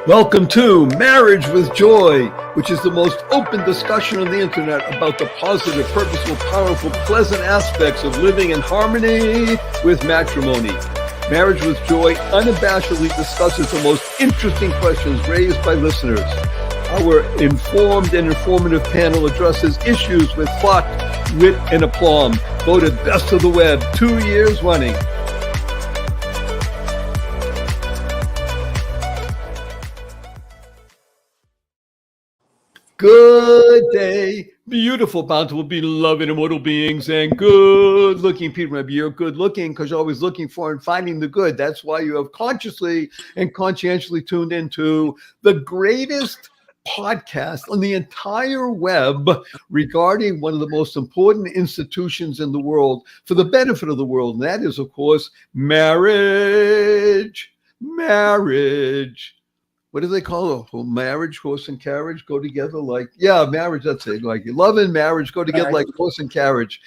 Welcome to Marriage with Joy, which is the most open discussion on the internet about the positive, purposeful, powerful, pleasant aspects of living in harmony with matrimony. Marriage with Joy unabashedly discusses the most interesting questions raised by listeners. Our informed and informative panel addresses issues with thought, wit, and aplomb. Voted best of the web 2 years running. Good day, beautiful, bountiful, beloved, immortal beings, and good-looking people. Maybe you're good-looking because you're always looking for and finding the good. That's why you have consciously and conscientiously tuned into the greatest podcast on the entire web regarding one of the most important institutions in the world for the benefit of the world. And that is, of course, marriage. Marriage. What do they call it? Marriage, horse and carriage go together like, marriage, that's it. Like love and marriage go together like horse and carriage.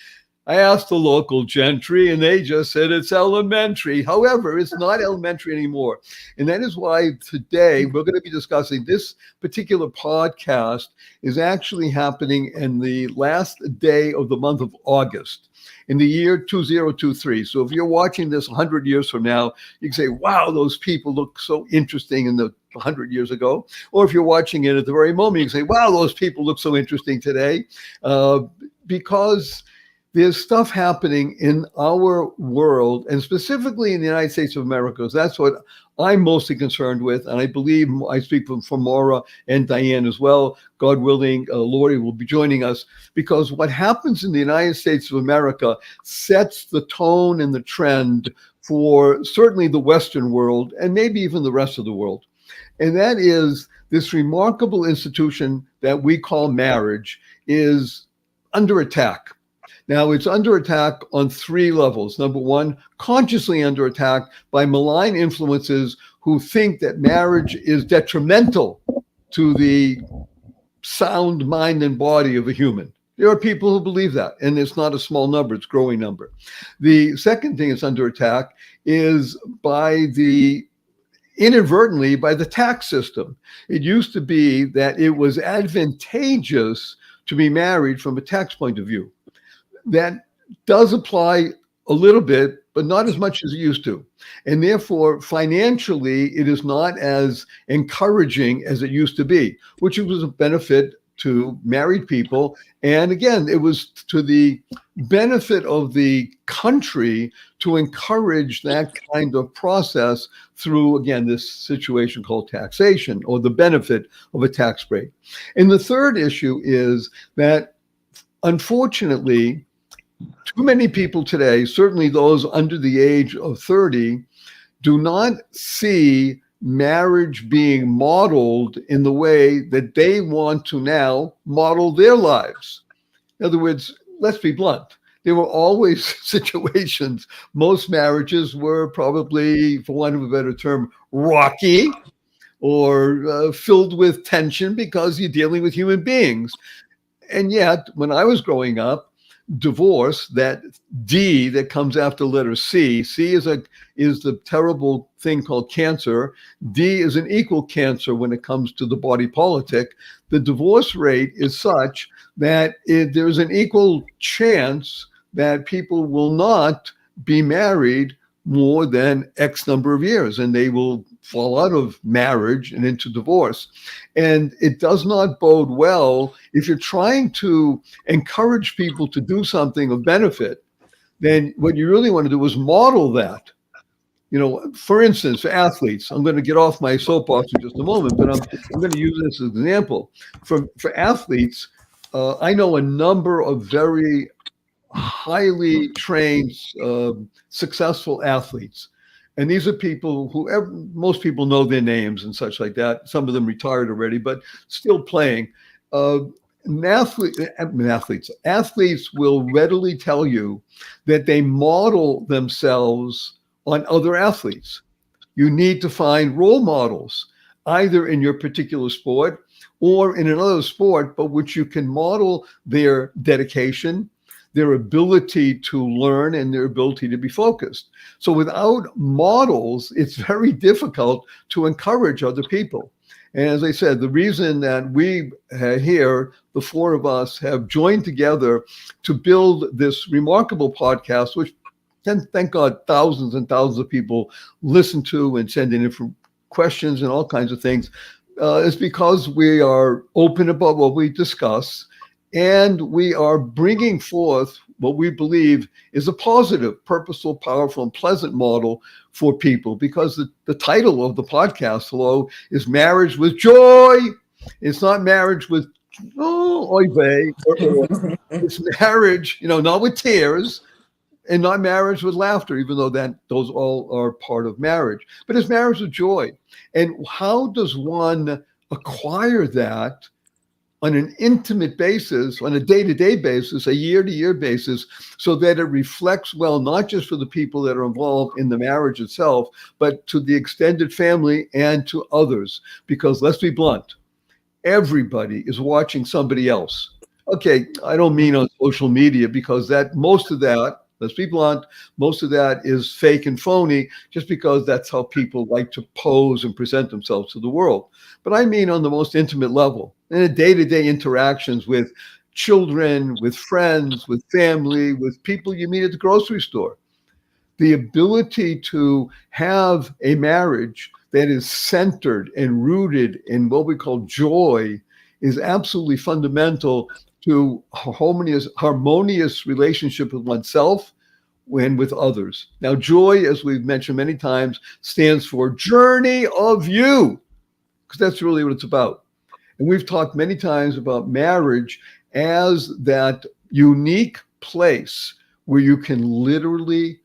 I asked the local gentry and they just said it's elementary. However, it's not elementary anymore. And that is why today we're going to be discussing this particular podcast is actually happening in the last day of the month of August in the year 2023. So if you're watching this 100 years from now, you can say, wow, those people look so interesting in the 100 years ago. Or if you're watching it at the very moment, you can say, wow, those people look so interesting today. Because there's stuff happening in our world, and specifically in the United States of America, because that's what I'm mostly concerned with. And I believe I speak for Maura and Diane as well. God willing, Lori will be joining us, because what happens in the United States of America sets the tone and the trend for certainly the Western world and maybe even the rest of the world. And that is this remarkable institution that we call marriage is under attack. Now, it's under attack on three levels. Number one, consciously under attack by malign influences who think that marriage is detrimental to the sound mind and body of a human. There are people who believe that, and it's not a small number, it's a growing number. The second thing that's under attack is inadvertently by the tax system. It used to be that it was advantageous to be married from a tax point of view. That does apply a little bit, but not as much as it used to. And therefore, financially, it is not as encouraging as it used to be, which was a benefit to married people. And again, it was to the benefit of the country to encourage that kind of process through, again, this situation called taxation or the benefit of a tax break. And the third issue is that, unfortunately, too many people today, certainly those under the age of 30, do not see marriage being modeled in the way that they want to now model their lives. In other words, let's be blunt. There were always situations. Most marriages were probably, for want of a better term, rocky or filled with tension because you're dealing with human beings. And yet, when I was growing up, divorce, that D that comes after letter C is the terrible thing called cancer. D is an equal cancer when it comes to the body politic. The divorce rate is such that there's an equal chance that people will not be married more than X number of years, and they will fall out of marriage and into divorce. And it does not bode well if you're trying to encourage people to do something of benefit. Then what you really want to do is model that. You know, for instance, for athletes, I'm going to get off my soapbox in just a moment, but I'm going to use this as an example. For athletes, I know a number of very highly trained, successful athletes. And these are people who most people know their names and such like that. Some of them retired already, but still playing. Athletes will readily tell you that they model themselves on other athletes. You need to find role models, either in your particular sport or in another sport, but which you can model their dedication, their ability to learn, and their ability to be focused. So without models, it's very difficult to encourage other people. And as I said, the reason that we here, the four of us, have joined together to build this remarkable podcast, which thank God thousands and thousands of people listen to and send in questions and all kinds of things, is because we are open about what we discuss, and we are bringing forth what we believe is a positive, purposeful, powerful, and pleasant model for people. Because the title of the podcast, hello, is Marriage with Joy. It's not marriage with, oy vey. It's marriage, not with tears, and not marriage with laughter, even though those all are part of marriage. But it's marriage with joy. And how does one acquire that on an intimate basis, on a day-to-day basis, a year-to-year basis, so that it reflects well, not just for the people that are involved in the marriage itself, but to the extended family and to others? Because let's be blunt, everybody is watching somebody else. Okay, I don't mean on social media, because most of that, let's be blunt, most of that is fake and phony, just because that's how people like to pose and present themselves to the world. But I mean on the most intimate level, in the day-to-day interactions with children, with friends, with family, with people you meet at the grocery store. The ability to have a marriage that is centered and rooted in what we call joy is absolutely fundamental to harmonious relationship with oneself and with others. Now, joy, as we've mentioned many times, stands for journey of you, because that's really what it's about. And we've talked many times about marriage as that unique place where you can literally,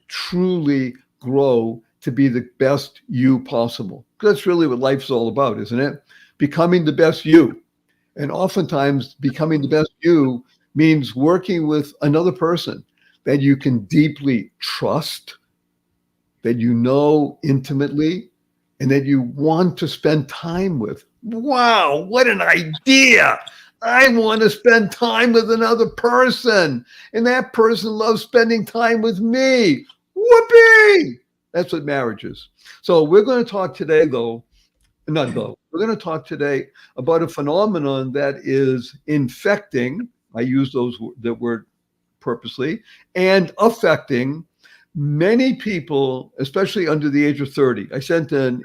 truly grow to be the best you possible. Because that's really what life's all about, isn't it? Becoming the best you. And oftentimes becoming the best you means working with another person that you can deeply trust, that you know intimately, and that you want to spend time with. Wow, what an idea. I want to spend time with another person, and that person loves spending time with me. Whoopee! That's what marriage is. So we're going to talk today, we're going to talk today about a phenomenon that is infecting, I use that word purposely, and affecting many people, especially under the age of 30. I sent an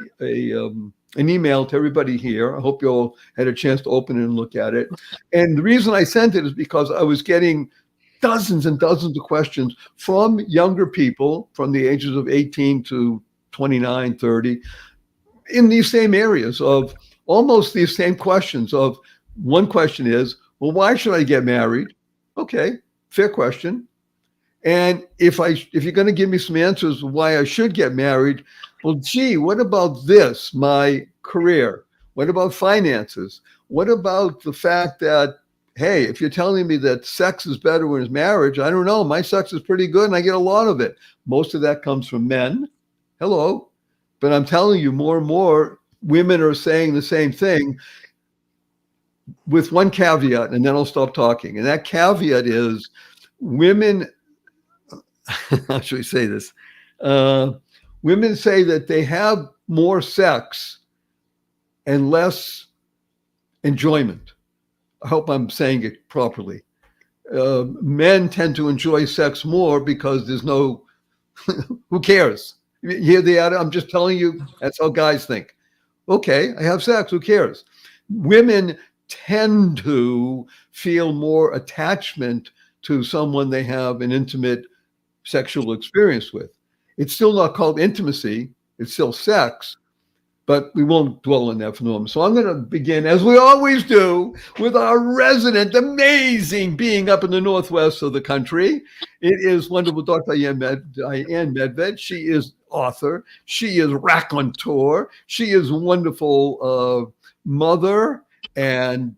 email to everybody here. I hope you all had a chance to open it and look at it. And the reason I sent it is because I was getting dozens and dozens of questions from younger people from the ages of 18 to 29, 30, in these same areas of almost these same questions. Of one question is, well, why should I get married? Okay, fair question. And if you're going to give me some answers why I should get married, well, gee, what about this? My career? What about finances? What about the fact that, hey, if you're telling me that sex is better when it's marriage, I don't know. My sex is pretty good and I get a lot of it. Most of that comes from men. Hello. But I'm telling you, more and more women are saying the same thing, with one caveat, and then I'll stop talking. And that caveat is women, how should we say this? Women say that they have more sex and less enjoyment. I hope I'm saying it properly. Men tend to enjoy sex more because there's no, who cares? You hear the ad? I'm just telling you, that's how guys think. Okay, I have sex, who cares? Women tend to feel more attachment to someone they have an intimate sexual experience with. It's still not called intimacy, it's still sex, but we won't dwell on that phenomenon. So I'm going to begin, as we always do, with our resident, amazing being up in the northwest of the country. It is wonderful Dr. Diane Medved. She is author. She is raconteur. She is wonderful mother and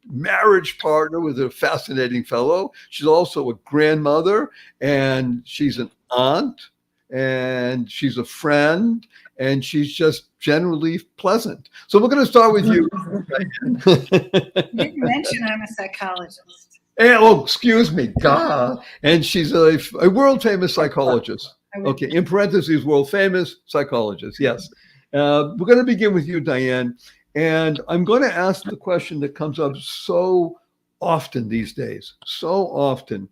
marriage partner with a fascinating fellow. She's also a grandmother, and she's an aunt, and she's a friend, and she's just generally pleasant. So we're going to start with you. You didn't mention I'm a psychologist. And, oh, excuse me. God. And she's a world famous psychologist. Okay, in parentheses, world famous psychologist. Yes. We're going to begin with you, Diane. And I'm going to ask the question that comes up so often these days, so often.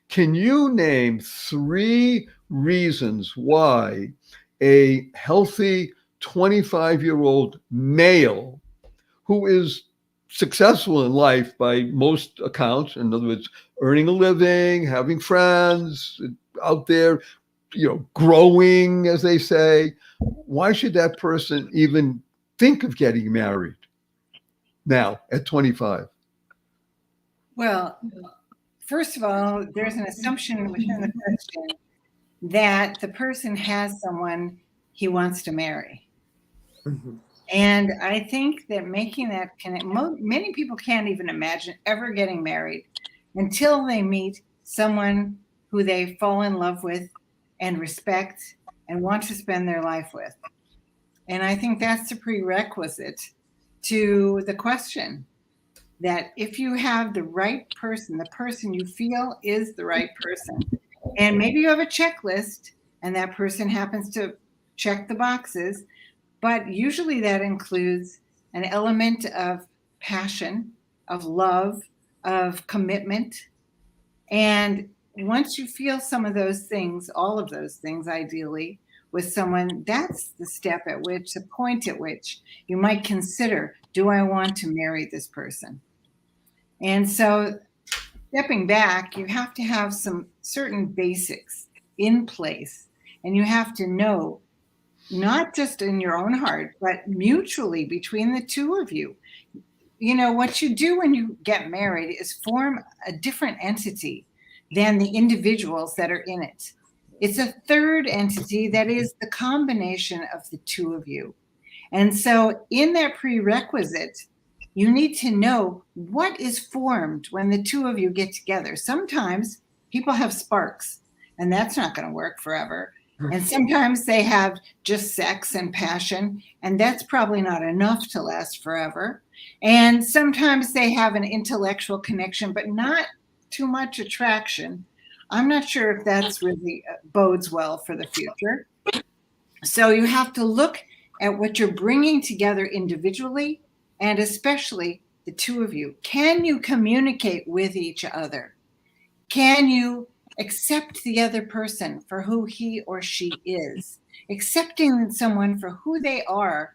Can you name 3 reasons why a healthy 25-year-old male who is successful in life by most accounts, in other words, earning a living, having friends out there, growing, as they say, why should that person even think of getting married now at 25? Well, first of all, there's an assumption within the question that the person has someone he wants to marry. Mm-hmm. And I think that making that connect, many people can't even imagine ever getting married until they meet someone who they fall in love with and respect and want to spend their life with. And I think that's the prerequisite to the question, that if you have the right person, the person you feel is the right person, and maybe you have a checklist and that person happens to check the boxes, but usually that includes an element of passion, of love, of commitment. And once you feel some of those things, all of those things ideally, with someone, that's the step at which, the point at which you might consider, do I want to marry this person? And so stepping back, you have to have some certain basics in place, and you have to know, not just in your own heart, but mutually between the two of you. What you do when you get married is form a different entity than the individuals that are in it. It's a third entity that is the combination of the two of you. And so in that prerequisite, you need to know what is formed when the two of you get together. Sometimes people have sparks, and that's not going to work forever. And sometimes they have just sex and passion, and that's probably not enough to last forever. And sometimes they have an intellectual connection, but not too much attraction. I'm not sure if that's really bodes well for the future. So you have to look at what you're bringing together individually, and especially the two of you. Can you communicate with each other? Can you accept the other person for who he or she is? Accepting someone for who they are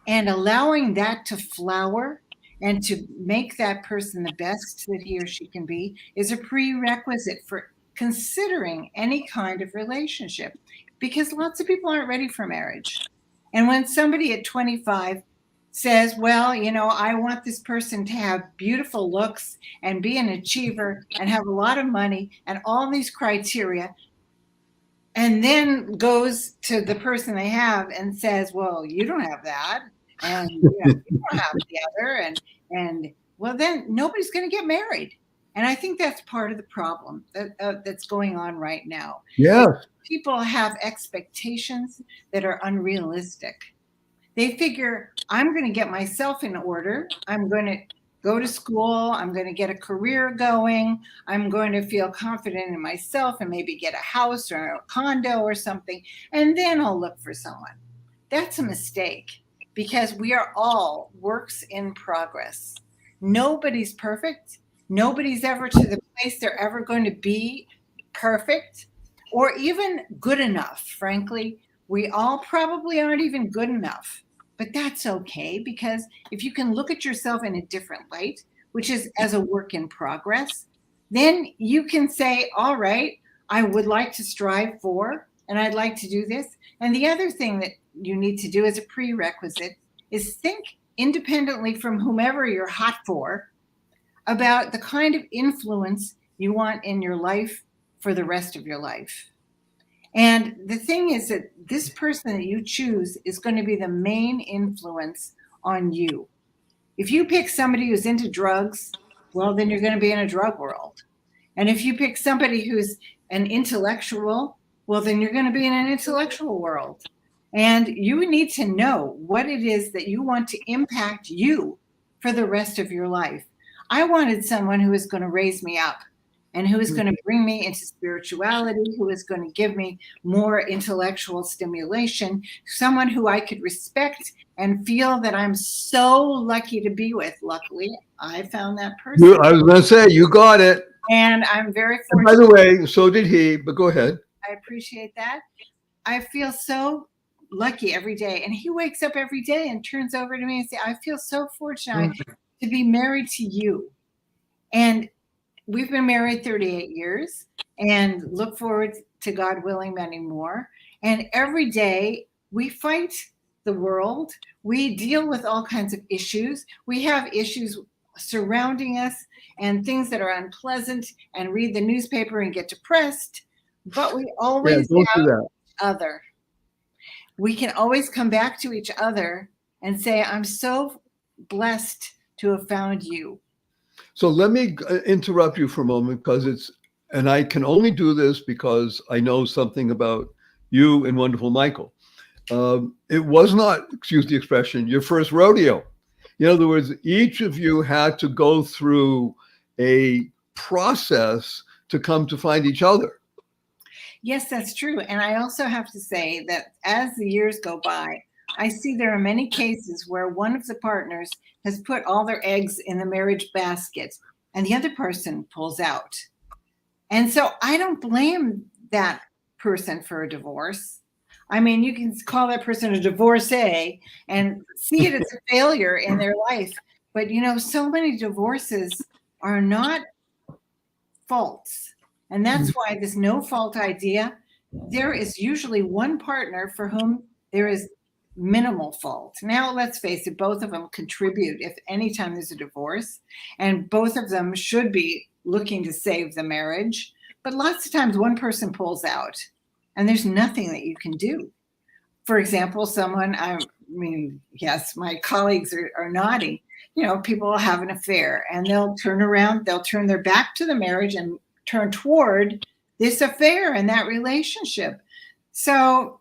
and allowing that to flower and to make that person the best that he or she can be is a prerequisite for considering any kind of relationship, because lots of people aren't ready for marriage. And when somebody at 25 says, well, I want this person to have beautiful looks and be an achiever and have a lot of money and all these criteria, and then goes to the person they have and says, well, you don't have that, and you don't have the other, and well, then nobody's going to get married. And I think that's part of the problem that's going on right now. Yeah. People have expectations that are unrealistic. They figure, I'm going to get myself in order. I'm going to go to school. I'm going to get a career going. I'm going to feel confident in myself and maybe get a house or a condo or something. And then I'll look for someone. That's a mistake, because we are all works in progress. Nobody's perfect. Nobody's ever to the place they're ever going to be perfect or even good enough. Frankly, we all probably aren't even good enough. But that's okay, because if you can look at yourself in a different light, which is as a work in progress, then you can say, all right, I would like to strive for, and I'd like to do this. And the other thing that you need to do as a prerequisite is think independently from whomever you're hot for about the kind of influence you want in your life for the rest of your life. And the thing is that this person that you choose is going to be the main influence on you. If you pick somebody who's into drugs, well, then you're going to be in a drug world. And if you pick somebody who's an intellectual, well, then you're going to be in an intellectual world. And you need to know what it is that you want to impact you for the rest of your life. I wanted someone who was going to raise me up and who is going to bring me into spirituality, who is going to give me more intellectual stimulation, someone who I could respect and feel that I'm so lucky to be with. Luckily, I found that person. I was going to say, you got it. And I'm very And fortunate. by the way, so did he, but go ahead. I appreciate that. I feel so lucky every day. And he wakes up every day and turns over to me and says, I feel so fortunate to be married to you. And we've been married 38 years and look forward to, God willing, many more. And every day we fight the world. We deal with all kinds of issues. We have issues surrounding us and things that are unpleasant, and read the newspaper and get depressed. But we always don't have do that. each other. We can always come back to each other and say, I'm so blessed to have found you. So let me interrupt you for a moment, because and I can only do this because I know something about you and wonderful Michael. It was not, excuse the expression, your first rodeo. In other words, each of you had to go through a process to come to find each other. Yes, that's true. And I also have to say that as the years go by, I see there are many cases where one of the partners has put all their eggs in the marriage basket and the other person pulls out. And so I don't blame that person for a divorce. I mean, you can call that person a divorcee and see it as a failure in their life. But, so many divorces are not faults. And that's why this no fault idea, there is usually one partner for whom there is minimal fault. Now, let's face it, both of them contribute if anytime there's a divorce, and both of them should be looking to save the marriage. But lots of times one person pulls out and there's nothing that you can do. For example, yes, my colleagues are nodding. People will have an affair and they'll turn around, they'll turn their back to the marriage and turn toward this affair and that relationship. So,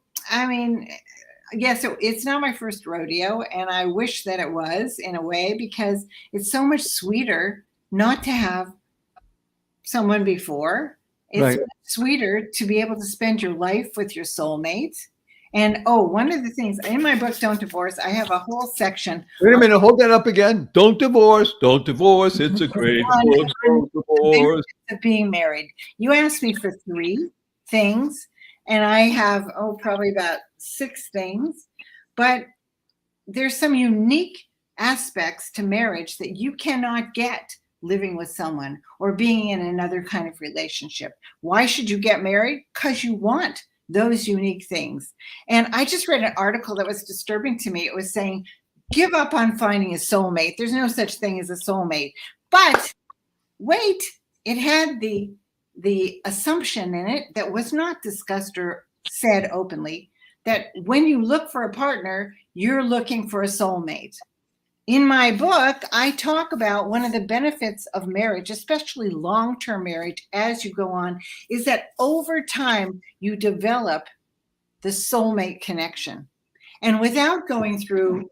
yes, it's not my first rodeo, and I wish that it was, in a way, because it's so much sweeter not to have someone before. It's much sweeter to be able to spend your life with your soulmate. And one of the things in my book, Don't Divorce, I have a whole section. Wait a minute, hold that up again. Don't divorce. Don't divorce. It's a great book. Don't divorce. Of being married. You asked me for 3 things, and I have probably about 6 things. But there's some unique aspects to marriage that you cannot get living with someone or being in another kind of relationship. Why should you get married? Because you want those unique things. And I just read an article that was disturbing to me. It was saying, give up on finding a soulmate. There's no such thing as a soulmate. But wait, it had the assumption in it that was not discussed or said openly, that when you look for a partner, you're looking for a soulmate. In my book, I talk about one of the benefits of marriage, especially long-term marriage, as you go on, is that over time, you develop the soulmate connection. And without going through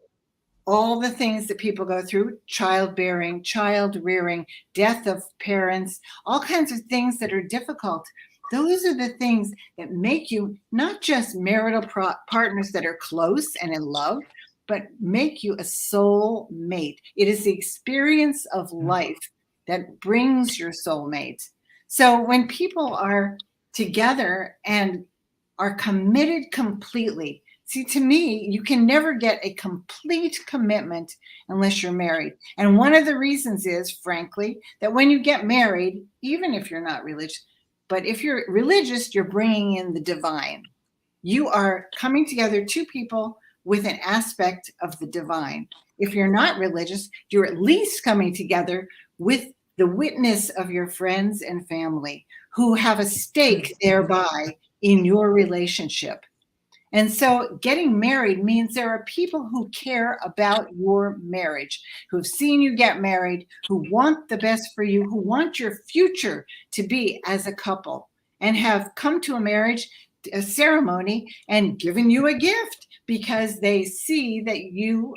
all the things that people go through, childbearing, child rearing, death of parents, all kinds of things that are difficult, those are the things that make you not just marital partners that are close and in love, but make you a soul mate. It is the experience of life that brings your soulmate. So when people are together and are committed completely, see, to me, you can never get a complete commitment unless you're married. And one of the reasons is, frankly, that when you get married, even if you're not religious, but if you're religious, you're bringing in the divine. You are coming together, 2 people with an aspect of the divine. If you're not religious, you're at least coming together with the witness of your friends and family who have a stake thereby in your relationship. And so getting married means there are people who care about your marriage, who've seen you get married, who want the best for you, who want your future to be as a couple, and have come to a ceremony and given you a gift because they see that you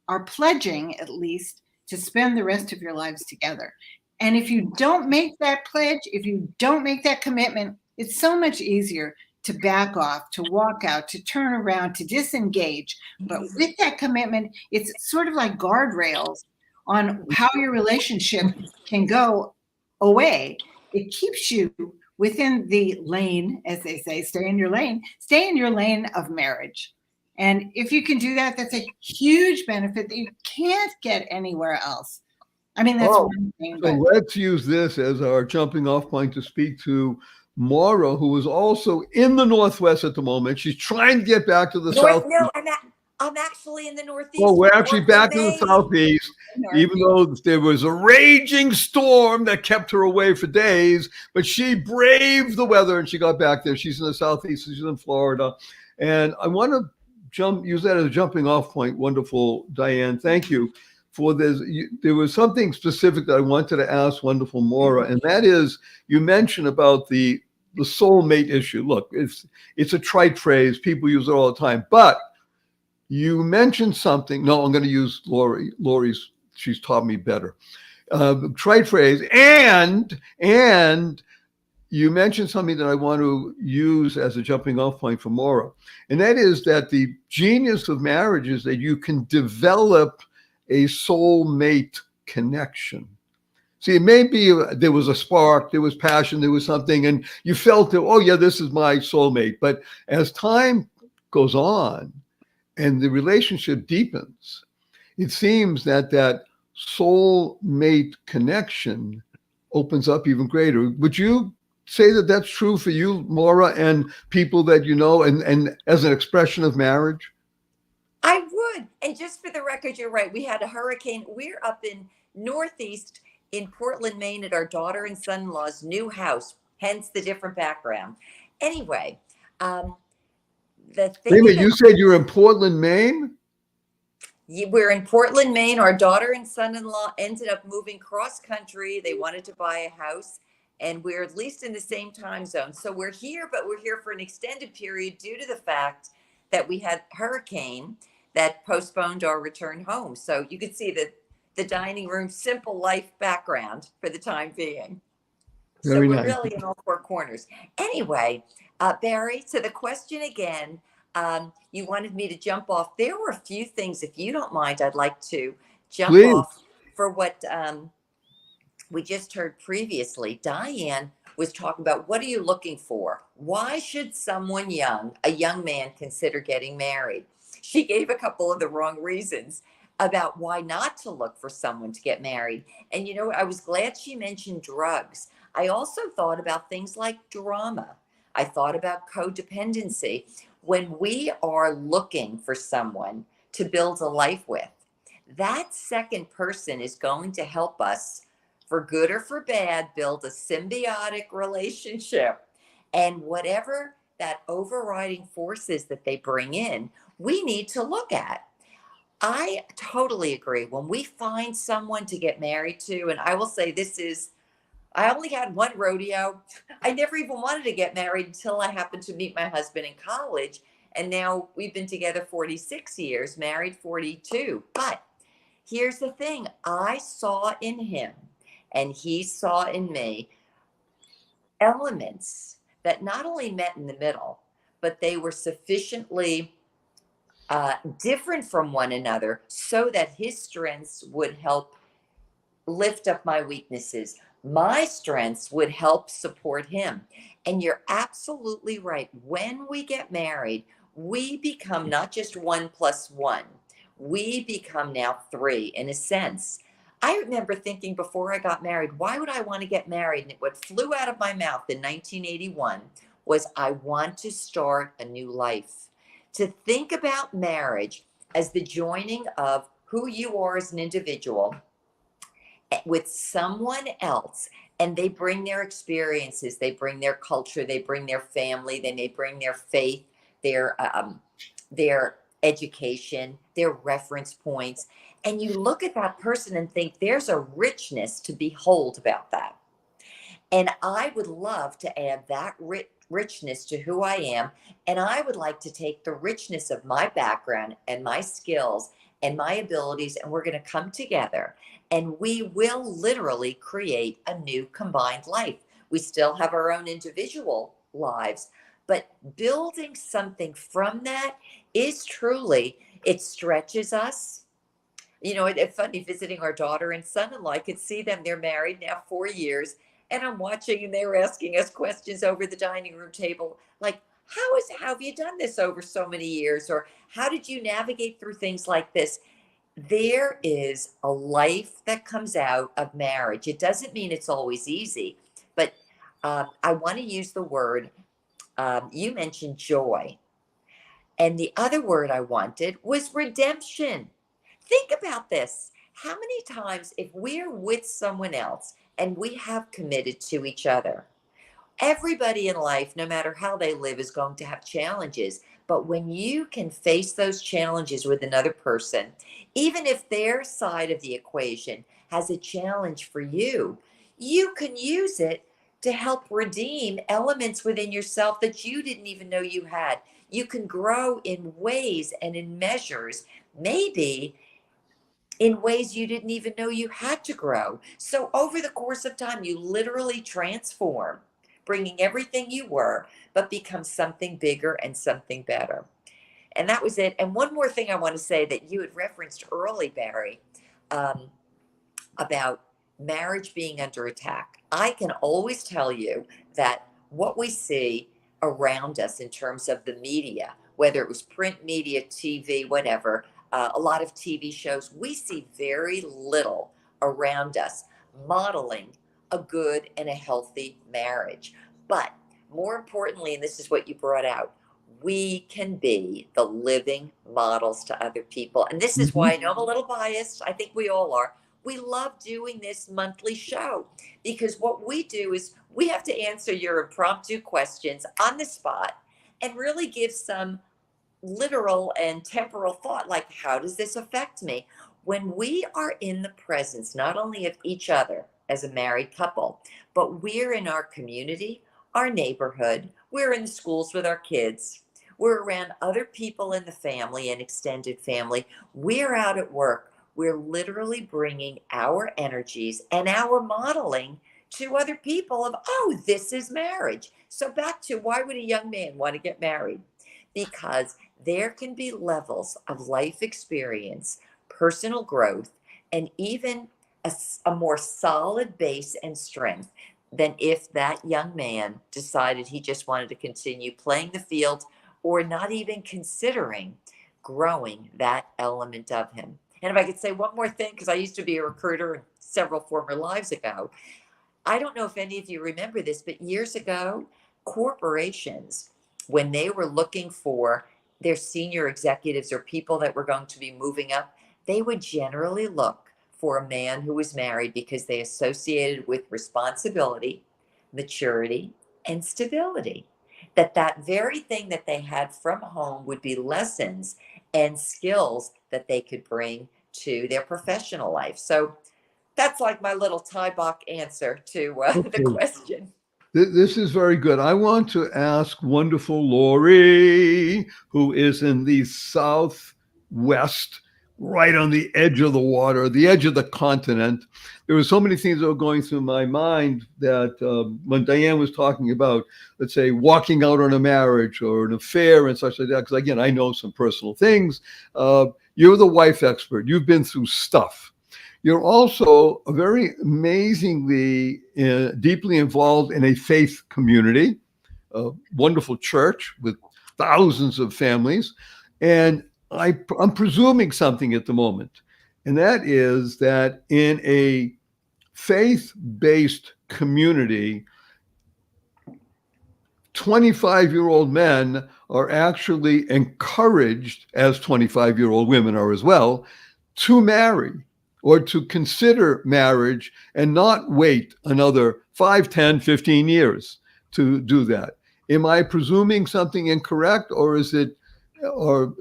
are pledging, at least, to spend the rest of your lives together. And if you don't make that pledge, if you don't make that commitment, it's so much easier to back off, to walk out, to turn around, to disengage. But with that commitment, it's sort of like guardrails on how your relationship can go away. It keeps you within the lane, as they say, stay in your lane of marriage. And if you can do that, that's a huge benefit that you can't get anywhere else. I mean, that's one thing. So But let's use this as our jumping off point to speak to Maura, who is also in the Northwest at the moment. She's trying to get back to the South. No, I'm actually in the Northeast. Well, we're actually back Maine. in the Southeast, even though there was a raging storm that kept her away for days. But she braved the weather and she got back there. She's in the Southeast. She's in Florida. And I want to use that as a jumping off point. Wonderful, Diane. Thank you for this. There was something specific that I wanted to ask wonderful Maura, and that is, you mentioned about the soulmate issue. Look, it's a trite phrase. People use it all the time. But you mentioned something. No, I'm going to use Lori's. She's taught me better. Trite phrase. And you mentioned something that I want to use as a jumping off point for Maura. And that is that the genius of marriage is that you can develop a soulmate connection. See, it may be there was a spark, there was passion, there was something, and you felt that, oh yeah, this is my soulmate. But as time goes on and the relationship deepens, it seems that that soulmate connection opens up even greater. Would you say that that's true for you, Maura, and people that you know, and as an expression of marriage? I would. And just for the record, you're right. We had a hurricane. We're up in Northeast in Portland, Maine at our daughter and son-in-law's new house, hence the different background. Anyway, the thing. Wait a minute, you said you're in Portland, Maine? We're in Portland, Maine. Our daughter and son-in-law ended up moving cross country. They wanted to buy a house, and we're at least in the same time zone. So we're here, but we're here for an extended period due to the fact that we had a hurricane that postponed our return home. So you could see the dining room, simple life background for the time being. Very so we're nice. really in all four corners. Anyway, Barry, so the question again, you wanted me to jump off. There were a few things, if you don't mind, I'd like to jump Please. off for what we just heard previously. Diane was talking about, what are you looking for? Why should someone young, a young man, consider getting married? She gave a couple of the wrong reasons about why not to look for someone to get married. And, you know, I was glad she mentioned drugs. I also thought about things like drama. I thought about codependency. When we are looking for someone to build a life with, that second person is going to help us, for good or for bad, build a symbiotic relationship. And whatever that overriding force is that they bring in, we need to look at. I totally agree. When we find someone to get married to, and I will say I only had one rodeo. I never even wanted to get married until I happened to meet my husband in college. And now we've been together 46 years, married 42. But here's the thing. I saw in him, and he saw in me, elements that not only met in the middle, but they were sufficiently different from one another so that his strengths would help lift up my weaknesses. My strengths would help support him. And you're absolutely right. When we get married, we become not just 1 + 1. We become now 3 in a sense. I remember thinking before I got married, why would I want to get married? And what flew out of my mouth in 1981 was, I want to start a new life. To think about marriage as the joining of who you are as an individual with someone else, and they bring their experiences, they bring their culture, they bring their family, they may bring their faith, their education, their reference points. And you look at that person and think there's a richness to behold about that. And I would love to add that richness to who I am. And I would like to take the richness of my background and my skills and my abilities, and we're going to come together and we will literally create a new combined life. We still have our own individual lives, but building something from that is truly, it stretches us. You know, it's funny visiting our daughter and son-in-law. I could see them. They're married now 4 years, and I'm watching, and they were asking us questions over the dining room table, like, how have you done this over so many years? Or how did you navigate through things like this? There is a life that comes out of marriage. It doesn't mean it's always easy, but I want to use the word, you mentioned joy. And the other word I wanted was redemption. Think about this. How many times, if we're with someone else and we have committed to each other, everybody in life, no matter how they live, is going to have challenges. But when you can face those challenges with another person, even if their side of the equation has a challenge for you, you can use it to help redeem elements within yourself that you didn't even know you had. You can grow in ways and in measures, maybe in ways you didn't even know you had to grow. So over the course of time, you literally transform, bringing everything you were, but become something bigger and something better. And that was it. And one more thing I want to say that you had referenced early, Barry, um, about marriage being under attack. I can always tell you that what we see around us in terms of the media, whether it was print media, TV, whatever, a lot of TV shows, we see very little around us modeling a good and a healthy marriage. But more importantly, and this is what you brought out, we can be the living models to other people. And this is why I know I'm a little biased. I think we all are. We love doing this monthly show because what we do is we have to answer your impromptu questions on the spot and really give some literal and temporal thought, like, how does this affect me? When we are in the presence, not only of each other as a married couple, but we're in our community, our neighborhood, we're in the schools with our kids, we're around other people in the family and extended family, we're out at work, we're literally bringing our energies and our modeling to other people of, oh, this is marriage. So back to, why would a young man want to get married? Because there can be levels of life experience, personal growth, and even a more solid base and strength than if that young man decided he just wanted to continue playing the field or not even considering growing that element of him. And if I could say one more thing, because I used to be a recruiter in several former lives ago, I don't know if any of you remember this, but years ago, corporations, when they were looking for their senior executives or people that were going to be moving up, they would generally look for a man who was married because they associated with responsibility, maturity, and stability. That very thing that they had from home would be lessons and skills that they could bring to their professional life. So that's like my little tie box answer to the Okay. question. This is very good. I want to ask wonderful Lori, who is in the Southwest, right on the edge of the water, the edge of the continent. There were so many things that were going through my mind that when Diane was talking about, let's say, walking out on a marriage or an affair and such like that, because again, I know some personal things. You're the wife expert. You've been through stuff. You're also very amazingly deeply involved in a faith community, a wonderful church with thousands of families. And I'm presuming something at the moment, and that is that in a faith-based community, 25-year-old men are actually encouraged, as 25-year-old women are as well, to marry or to consider marriage and not wait another 5, 10, 15 years to do that. Am I presuming something incorrect, or is it, or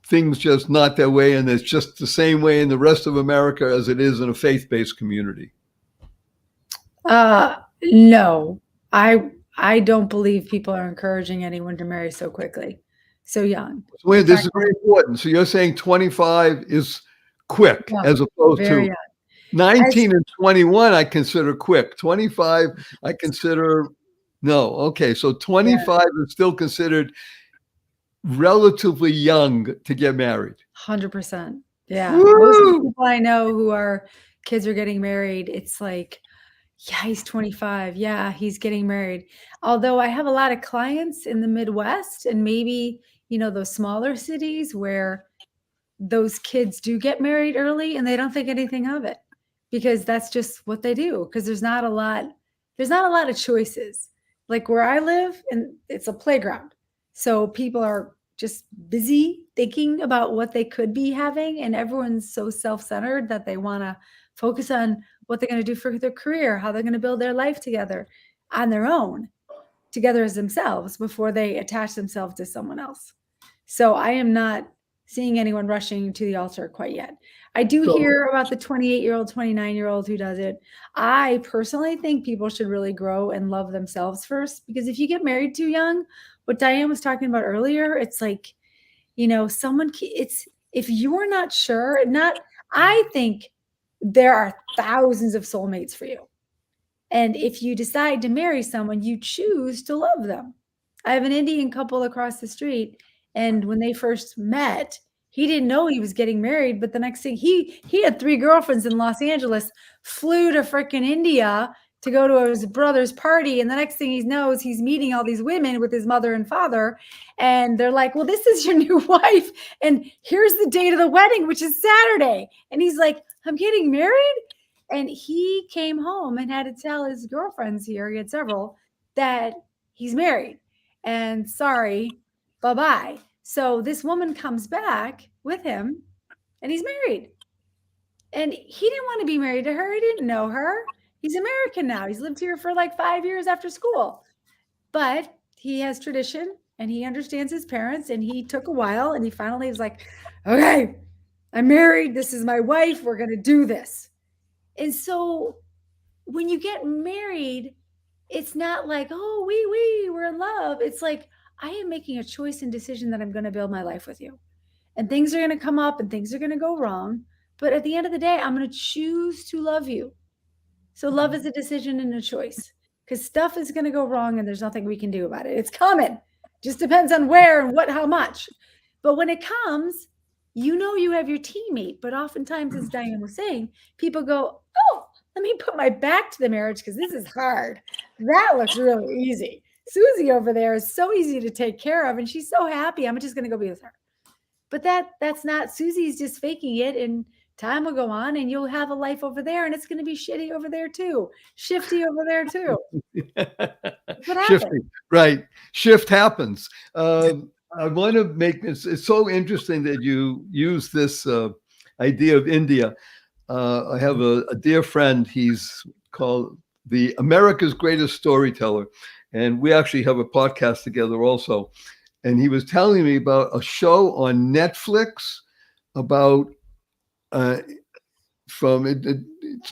things just not that way and it's just the same way in the rest of America as it is in a faith-based community? No, I don't believe people are encouraging anyone to marry so quickly. so young. So wait, this is very important. So you're saying 25 is quick Yeah, as opposed very to young. 19 and 21, I consider quick. 25, I consider no. Okay, so 25 is still considered relatively young to get married. 100%. Yeah. Woo! Most of the people I know who are kids are getting married, it's like, yeah, he's 25. Yeah, he's getting married. Although I have a lot of clients in the Midwest and maybe, those smaller cities where those kids do get married early and they don't think anything of it because that's just what they do. Because there's not a lot of choices. Like where I live, and it's a playground. So people are just busy thinking about what they could be having, and everyone's so self-centered that they want to focus on what they're going to do for their career, how they're going to build their life together on their own, together as themselves before they attach themselves to someone else. So I am not seeing anyone rushing to the altar quite yet. I do hear about the 28-year-old, 29-year-old who does it. I personally think people should really grow and love themselves first, because if you get married too young, what Diane was talking about earlier, it's like, if you're not sure, I think there are thousands of soulmates for you. And if you decide to marry someone, you choose to love them. I have an Indian couple across the street, and when they first met, he didn't know he was getting married, but the next thing he had 3 girlfriends in Los Angeles, flew to freaking India to go to his brother's party, and the next thing he knows, he's meeting all these women with his mother and father, and they're like, well, this is your new wife, and here's the date of the wedding, which is Saturday. And he's like, I'm getting married? And he came home and had to tell his girlfriends here, he had several, that he's married. And sorry, bye-bye. So this woman comes back with him and he's married. And he didn't want to be married to her. He didn't know her. He's American now. He's lived here for like 5 years after school. But he has tradition and he understands his parents, and he took a while and he finally was like, okay, I'm married. This is my wife. We're going to do this. And so when you get married, it's not like, oh, we're in love. It's like, I am making a choice and decision that I'm going to build my life with you. And things are going to come up and things are going to go wrong. But at the end of the day, I'm going to choose to love you. So love is a decision and a choice, because stuff is going to go wrong and there's nothing we can do about it. It's coming. Just depends on where and what, how much. But when it comes, you have your teammate. But oftentimes, as Diane was saying, people go, oh, let me put my back to the marriage because this is hard. That looks really easy. Susie over there is so easy to take care of, and she's so happy. I'm just going to go be with her. But that's not, Susie's just faking it, and time will go on and you'll have a life over there, and it's going to be shitty over there too. Shifty over there too. What happens? Shifty, right. Shift happens. I want to make this, it's so interesting that you use this idea of India. I have a dear friend, he's called the America's Greatest Storyteller. And we actually have a podcast together also. And he was telling me about a show on Netflix about, it's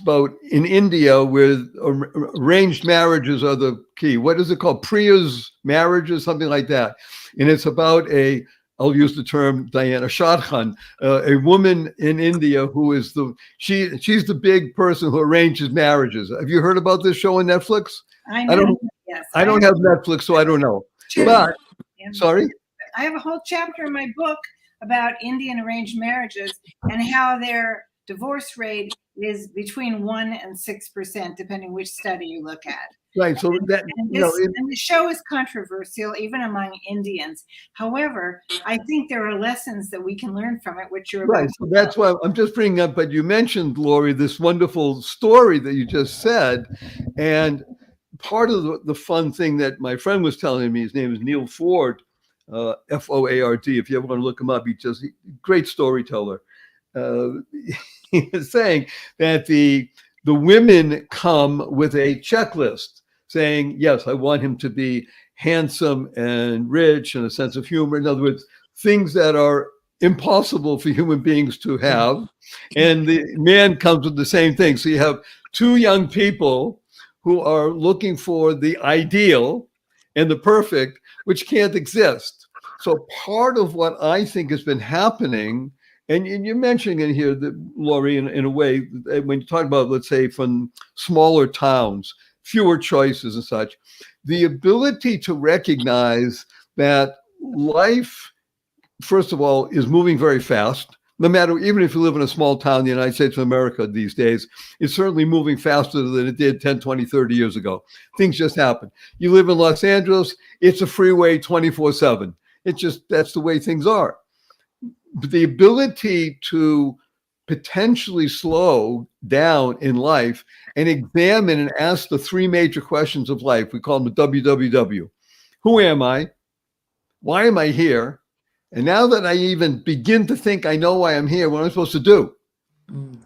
about in India where arranged marriages are the key. What is it called? Priya's marriages, something like that. And it's about I'll use the term, Diana, Shadchan, a woman in India who is she's the big person who arranges marriages. Have you heard about this show on Netflix? I know. Yes, I don't have Netflix, so I don't know. But sorry? I have a whole chapter in my book about Indian arranged marriages and how their divorce rate is between 1% and 6%, depending which study you look at. Right. So that and the show is controversial even among Indians. However, I think there are lessons that we can learn from it, which you're right. So that's why I'm just bringing up. But you mentioned, Lori, this wonderful story that you just said, and part of the fun thing that my friend was telling me, his name is Neil Ford, F-O-A-R-D. If you ever want to look him up, he's a great storyteller. He was saying that the women come with a checklist saying, yes, I want him to be handsome and rich and a sense of humor. In other words, things that are impossible for human beings to have. And the man comes with the same thing. So you have two young people who are looking for the ideal and the perfect, which can't exist. So part of what I think has been happening, and you're mentioning in here, that, Lori, in a way, when you talk about, let's say, from smaller towns, fewer choices and such, the ability to recognize that life, first of all, is moving very fast. No matter, even if you live in a small town in the United States of America these days, it's certainly moving faster than it did 10, 20, 30 years ago. Things just happen. You live in Los Angeles, it's a freeway 24/7. It's just, that's the way things are. But the ability to potentially slow down in life and examine and ask the three major questions of life, we call them the WWW. Who am I? Why am I here? And now that I even begin to think I know why I'm here, what am I supposed to do?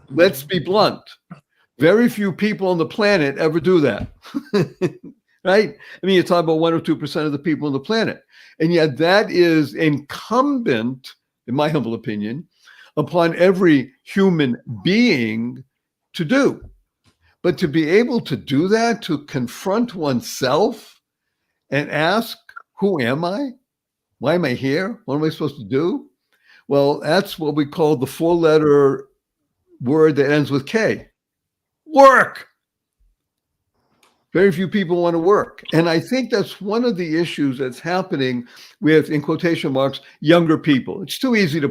Let's be blunt. Very few people on the planet ever do that. Right? I mean, you talk about 1 or 2% of the people on the planet. And yet that is incumbent, in my humble opinion, upon every human being to do. But to be able to do that, to confront oneself and ask, who am I? Why am I here? What am I supposed to do? Well, that's what we call the 4-letter word that ends with K. Work. Very few people want to work. And I think that's one of the issues that's happening with, in quotation marks, younger people. It's too easy to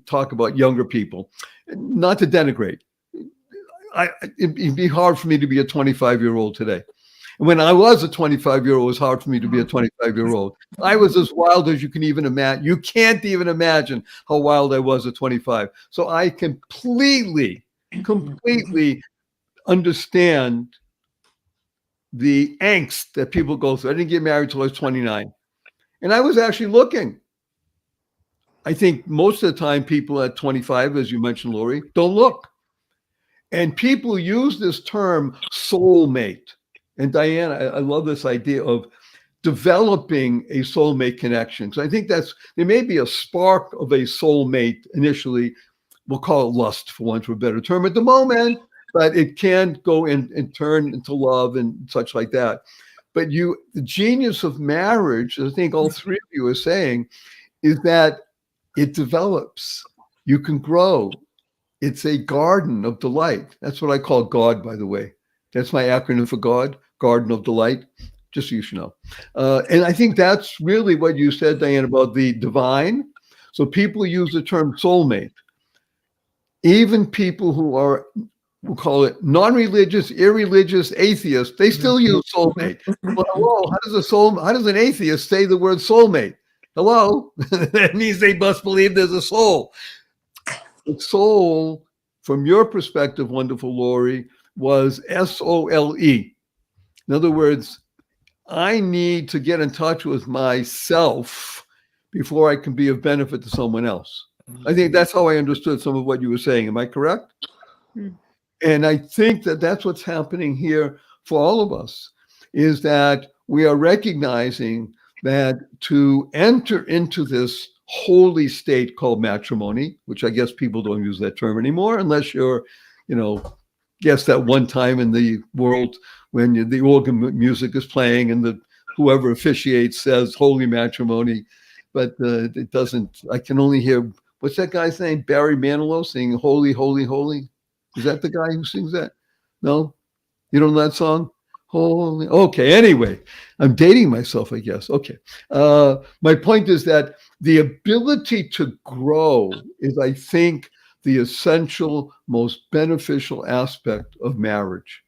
talk about younger people, not to denigrate. It'd be hard for me to be a 25-year-old today. When I was a 25-year-old, it was hard for me to be a 25-year-old. I was as wild as you can even imagine. You can't even imagine how wild I was at 25. So I completely understand the angst that people go through. I didn't get married till I was 29. And I was actually looking. I think most of the time people at 25, as you mentioned, Lori, don't look. And people use this term soulmate. And Diane, I love this idea of developing a soulmate connection. So I think there may be a spark of a soulmate initially. We'll call it lust, for want of a better term at the moment, but it can go and turn into love and such like that. But the genius of marriage, I think all three of you are saying, is that it develops. You can grow. It's a garden of delight. That's what I call God, by the way. That's my acronym for God, Garden of Delight, just so you should know. And I think that's really what you said, Diane, about the divine. So people use the term soulmate. Even people who are, we'll call it non-religious, irreligious, atheists, they still use soulmate. Well, hello, how does an atheist say the word soulmate? Hello? That means they must believe there's a soul. The soul, from your perspective, wonderful Lori, was S-O-L-E. In other words, I need to get in touch with myself before I can be of benefit to someone else. I think that's how I understood some of what you were saying. Am I correct? And I think that that's what's happening here for all of us, is that we are recognizing that to enter into this holy state called matrimony, which I guess people don't use that term anymore, unless you're, guess that one time in the world when the organ music is playing and whoever officiates says holy matrimony, but it doesn't. I can only hear, what's that guy's name? Barry Manilow singing "Holy, Holy, Holy." Is that the guy who sings that? No, you don't know that song? Holy. Okay. Anyway, I'm dating myself, I guess. Okay. My point is that the ability to grow is, I think, the essential, most beneficial aspect of marriage.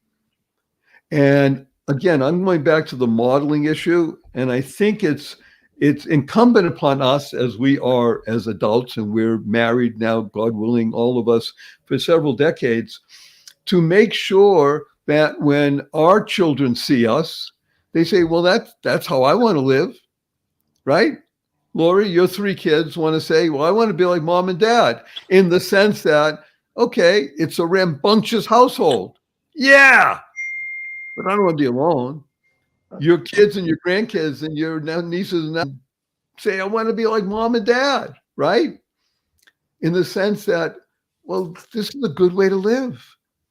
And again, I'm going back to the modeling issue, and I think it's incumbent upon us, as we are as adults, and we're married now, God willing, all of us for several decades, to make sure that when our children see us, they say, well, that's how I want to live, right? Lori, your 3 kids want to say, well, I want to be like mom and dad, in the sense that, okay, it's a rambunctious household. Yeah, but I don't want to be alone. Your kids and your grandkids and your nieces and nephews say, I want to be like mom and dad, right? In the sense that, well, this is a good way to live,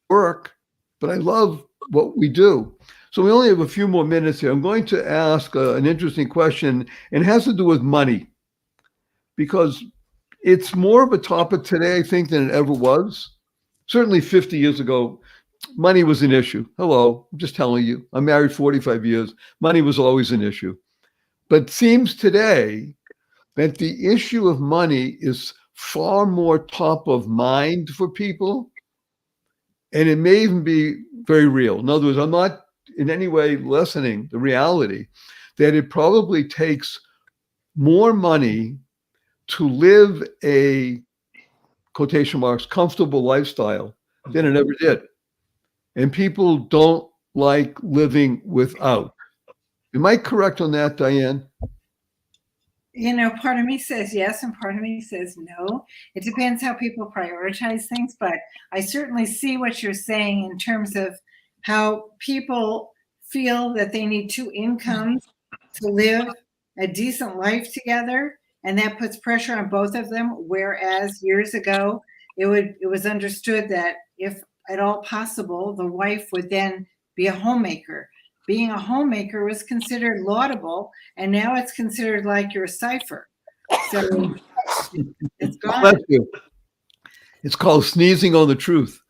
work, but I love what we do. So we only have a few more minutes here. I'm going to ask an interesting question, and it has to do with money. because it's more of a topic today, I think, than it ever was. Certainly 50 years ago, money was an issue. Hello, I'm just telling you. I'm married 45 years. Money was always an issue. But it seems today that the issue of money is far more top of mind for people. And it may even be very real. In other words, I'm not in any way lessening the reality that it probably takes more money to live a, quotation marks, comfortable lifestyle than it ever did. And people don't like living without. Am I correct on that, Diane? Part of me says yes and part of me says no. It depends how people prioritize things, but I certainly see what you're saying in terms of how people feel that they need two incomes to live a decent life together, and that puts pressure on both of them, whereas years ago it was understood that if at all possible, the wife would then be a homemaker. Being a homemaker was considered laudable, and now it's considered like you're a cipher. So it's gone. Bless you. It's called sneezing on the truth.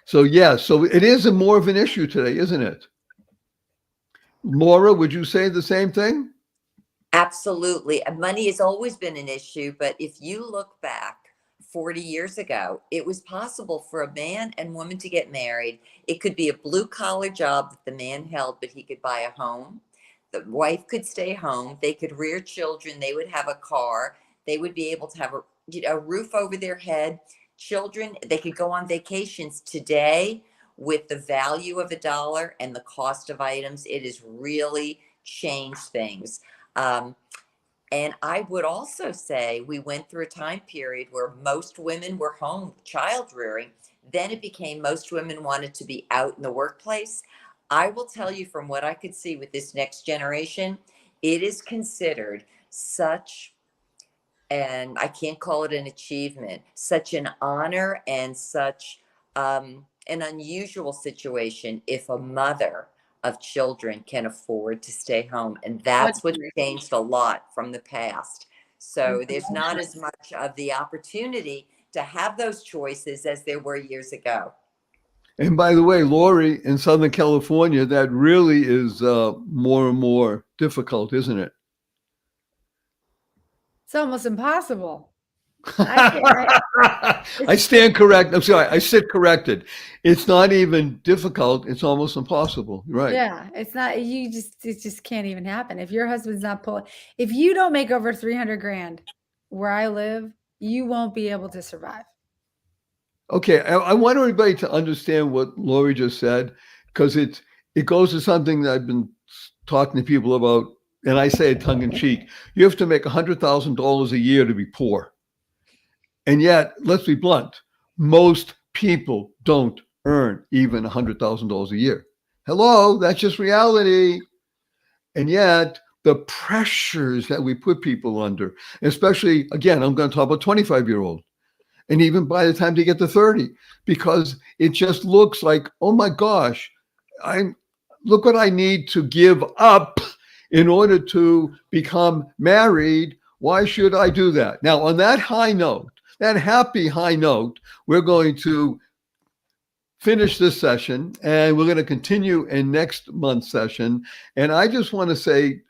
So it is more of an issue today, isn't it? Laura, would you say the same thing? Absolutely. Money has always been an issue, but if you look back 40 years ago, it was possible for a man and woman to get married. It could be a blue collar job that the man held, but he could buy a home. The wife could stay home. They could rear children. They would have a car. They would be able to have a roof over their head. Children, they could go on vacations. Today, with the value of $1 and the cost of items, it has really changed things. And I would also say we went through a time period where most women were home child rearing. Then it became most women wanted to be out in the workplace. I will tell you from what I could see with this next generation, it is considered such, and I can't call it an achievement, such an honor and such an unusual situation if a mother of children can afford to stay home. And that's what changed a lot from the past. So there's not as much of the opportunity to have those choices as there were years ago. And by the way, Lori, in Southern California, that really is more and more difficult, isn't it? It's almost impossible. I stand correct. I'm sorry. I sit corrected. It's not even difficult. It's almost impossible. Right. Yeah. It's not, it just can't even happen. If your husband's not pulling, if you don't make over 300 grand where I live, you won't be able to survive. Okay. I want everybody to understand what Lori just said, because it goes to something that I've been talking to people about, and I say it tongue in cheek. You have to make $100,000 a year to be poor. And yet, let's be blunt, most people don't earn even $100,000 a year. Hello, that's just reality. And yet, the pressures that we put people under, especially, again, I'm going to talk about 25-year-old, and even by the time they get to 30, because it just looks like, oh my gosh, look what I need to give up in order to become married. Why should I do that? Now, on that high note, that happy high note, we're going to finish this session and we're going to continue in next month's session. And I just want to say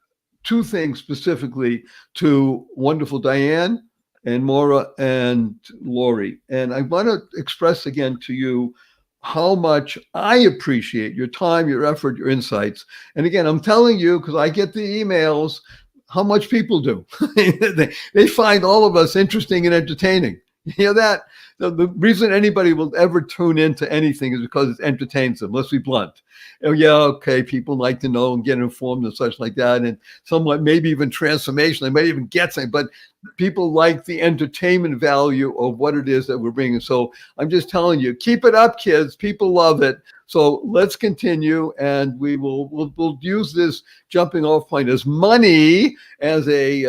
two things specifically to wonderful Diane and Maura and Lori. And I want to express again to you how much I appreciate your time, your effort, your insights. And again, I'm telling you, because I get the emails, how much people do. They find all of us interesting and entertaining. You hear that? The reason anybody will ever tune into anything is because it entertains them. Let's be blunt. Oh, yeah, okay, people like to know and get informed and such like that, and somewhat maybe even transformation. They might even get something, but people like the entertainment value of what it is that we're bringing. So I'm just telling you, keep it up, kids. People love it. So let's continue, and we'll use this jumping off point as money as the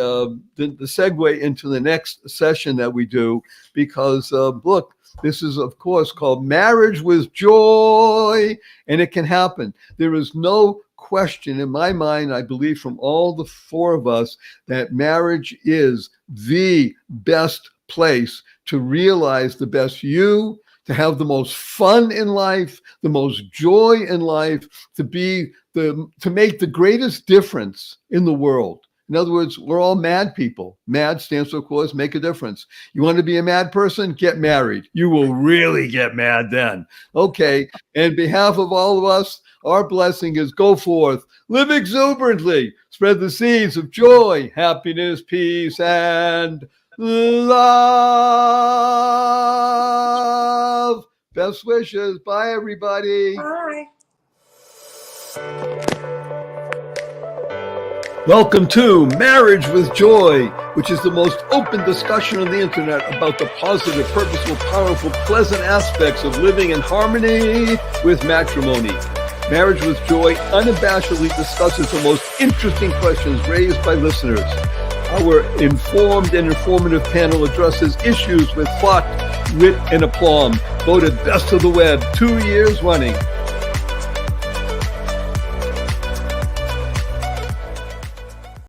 segue into the next session that we do, because look, this is of course called Marriage with Joy, and it can happen. There is no question in my mind, I believe from all the four of us, that marriage is the best place to realize the best you, to have the most fun in life, the most joy in life, to make the greatest difference in the world. In other words, we're all mad people. MAD stands for, of course, make a difference. You want to be a mad person? Get married. You will really get mad then. Okay. On behalf of all of us, our blessing is go forth, live exuberantly, spread the seeds of joy, happiness, peace, and love. Best wishes. Bye, everybody. Bye. Welcome to Marriage with Joy, which is the most open discussion on the internet about the positive, purposeful, powerful, pleasant aspects of living in harmony with matrimony. Marriage with Joy unabashedly discusses the most interesting questions raised by listeners. Our informed and informative panel addresses issues with thought, wit, and aplomb, voted best of the web 2 years running.